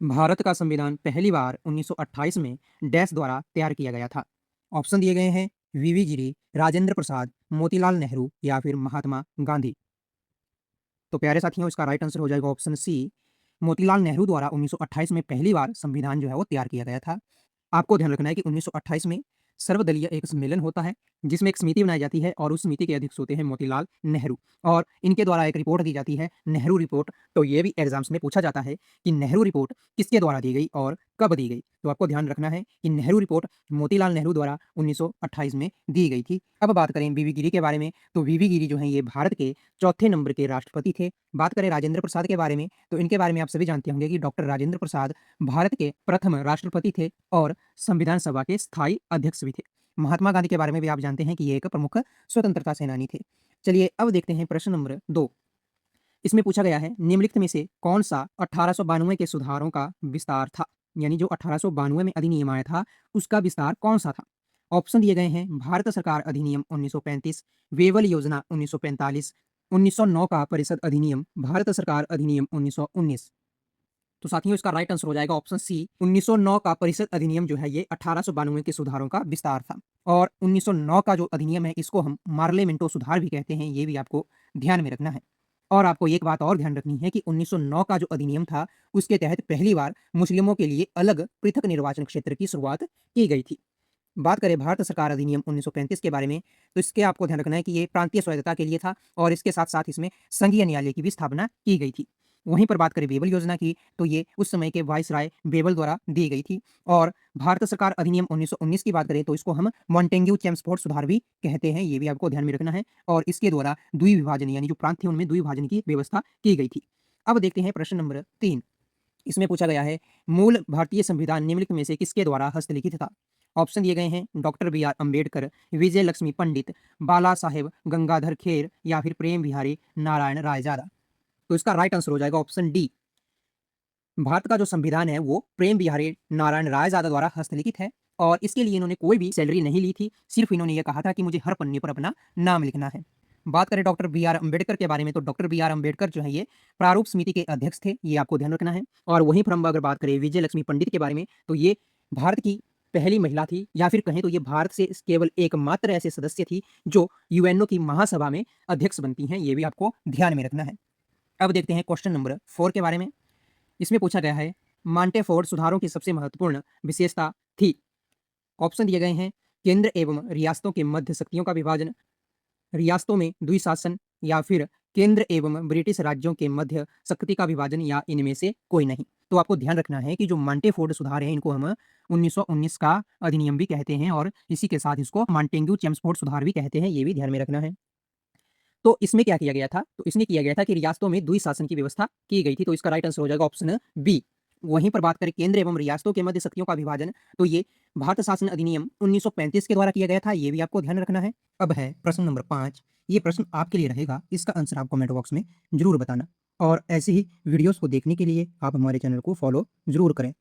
भारत का संविधान पहली बार 1928 में डैश द्वारा तैयार किया गया था। ऑप्शन दिए गए हैं वीवी गिरी, राजेंद्र प्रसाद, मोतीलाल नेहरू या फिर महात्मा गांधी। तो प्यारे साथियों, इसका राइट आंसर हो जाएगा ऑप्शन सी, मोतीलाल नेहरू द्वारा 1928 में पहली बार संविधान जो है वो तैयार किया गया था। आपको ध्यान रखना है कि 1928 में सर्वदलीय एक सम्मेलन होता है जिसमें एक समिति बनाई जाती है और उस समिति के अध्यक्ष होते हैं मोतीलाल नेहरू, और इनके द्वारा एक रिपोर्ट दी जाती है, नेहरू रिपोर्ट। तो ये भी एग्जाम्स में पूछा जाता है कि नेहरू रिपोर्ट किसके द्वारा दी गई और कब दी गई। तो आपको ध्यान रखना है कि नेहरू रिपोर्ट मोतीलाल नेहरू द्वारा 1928 में दी गई थी। अब बात करें बीवी गिरी के बारे में, तो बीवी गिरी जो है ये भारत के चौथे नंबर के राष्ट्रपति थे। बात करें राजेंद्र प्रसाद के बारे में, तो इनके बारे में आप सभी जानते होंगे कि डॉक्टर राजेंद्र प्रसाद भारत के प्रथम राष्ट्रपति थे और संविधान सभा के स्थायी अध्यक्ष भी थे। महात्मा गांधी के बारे में भी आप जानते हैं कि ये एक प्रमुख स्वतंत्रता सेनानी थे। चलिए अब देखते हैं प्रश्न नंबर 2। इसमें पूछा गया है निम्नलिखित में से कौन सा 1892 के सुधारों का विस्तार था, यानी जो 1892 में अधिनियम आया था उसका विस्तार कौन सा था। ऑप्शन दिए गए हैं भारत सरकार अधिनियम 1935, वेवल योजना 1945, 1909 का परिषद अधिनियम, भारत सरकार अधिनियम 1919। तो साथियों, इसका राइट आंसर हो जाएगा ऑप्शन सी, 1909 का परिषद अधिनियम जो है ये 1892 के सुधारों का विस्तार था। और 1909 का जो अधिनियम है इसको हम मार्लेमेंटो सुधार भी कहते हैं, ये भी आपको ध्यान में रखना है। और आपको एक बात और ध्यान रखनी है कि 1909 का जो अधिनियम था उसके तहत पहली बार मुस्लिमों के लिए अलग पृथक निर्वाचन क्षेत्र की शुरुआत की गई थी। बात करें भारत सरकार अधिनियम 1935 के बारे में, तो इसके आपको ध्यान रखना है कि ये प्रांतीय स्वायत्तता के लिए था और इसके साथ साथ इसमें संघीय न्यायालय की भी स्थापना की गई थी। वहीं पर बात करें बेबल योजना की, तो ये उस समय के वायसराय बेबल द्वारा दी गई थी। और भारत सरकार अधिनियम 1919 की बात करें तो इसको हम मॉन्टेग्यू चेम्सफोर्ड सुधार भी कहते हैं, ये भी आपको ध्यान में रखना है। और इसके द्वारा द्विविभाजन यानी जो प्रांत थे उनमें द्विविभाजन की व्यवस्था की गई थी। अब देखते हैं प्रश्न नंबर 3। इसमें पूछा गया है मूल भारतीय संविधान निम्नलिखित में से किसके द्वारा हस्तलिखित था। ऑप्शन दिए गए हैं डॉक्टर बी आर अम्बेडकर, विजय लक्ष्मी पंडित, बाला साहेब गंगाधर खेर या फिर प्रेम बिहारी नारायण रायजादा। तो इसका राइट आंसर हो जाएगा ऑप्शन डी, भारत का जो संविधान है वो प्रेम बिहारी नारायण रायजादा द्वारा हस्तलिखित है। और इसके लिए इन्होंने कोई भी सैलरी नहीं ली थी, सिर्फ इन्होंने ये कहा था कि मुझे हर पन्ने पर अपना नाम लिखना है। बात करें डॉक्टर बी आर अम्बेडकर के बारे में, तो डॉक्टर बी आर अम्बेडकर जो है ये प्रारूप समिति के अध्यक्ष थे, ये आपको ध्यान रखना है। और वहीं पर हम अगर बात करें विजय लक्ष्मी पंडित के बारे में, तो ये भारत की पहली महिला थी, या फिर कहें तो ये भारत से केवल एकमात्र ऐसे सदस्य थी जो यूएनओ की महासभा में अध्यक्ष बनती हैं, ये भी आपको ध्यान में रखना है। अब देखते हैं क्वेश्चन नंबर 4 के बारे में। इसमें पूछा गया है मांटेफोर्ड सुधारों की सबसे महत्वपूर्ण विशेषता थी। ऑप्शन दिए गए हैं केंद्र एवं रियासतों के मध्य शक्तियों का विभाजन, रियासतों में द्विशासन, या फिर केंद्र एवं ब्रिटिश राज्यों के मध्य शक्ति का विभाजन, या इनमें से कोई नहीं। तो आपको ध्यान रखना है कि जो मांटेफोर्ड सुधार है इनको हम 1919 का अधिनियम भी कहते हैं और इसी के साथ इसको मांटेग्यू चेम्सफोर्ड सुधार भी कहते हैं, ये भी ध्यान में रखना है। तो इसमें क्या किया गया था, तो इसमें किया गया था कि रियासतों में द्विशासन की व्यवस्था की गई थी, तो इसका राइट आंसर हो जाएगा ऑप्शन बी। वहीं पर बात करें केंद्र एवं रियासतों के मध्य शक्तियों का विभाजन, तो ये भारत शासन अधिनियम 1935 के द्वारा किया गया था, ये भी आपको ध्यान रखना है। अब है प्रश्न नंबर 5। ये प्रश्न आपके लिए रहेगा, इसका आंसर आप कमेंट बॉक्स में जरूर बताना। और ऐसे ही वीडियोस को देखने के लिए आप हमारे चैनल को फॉलो जरूर करें।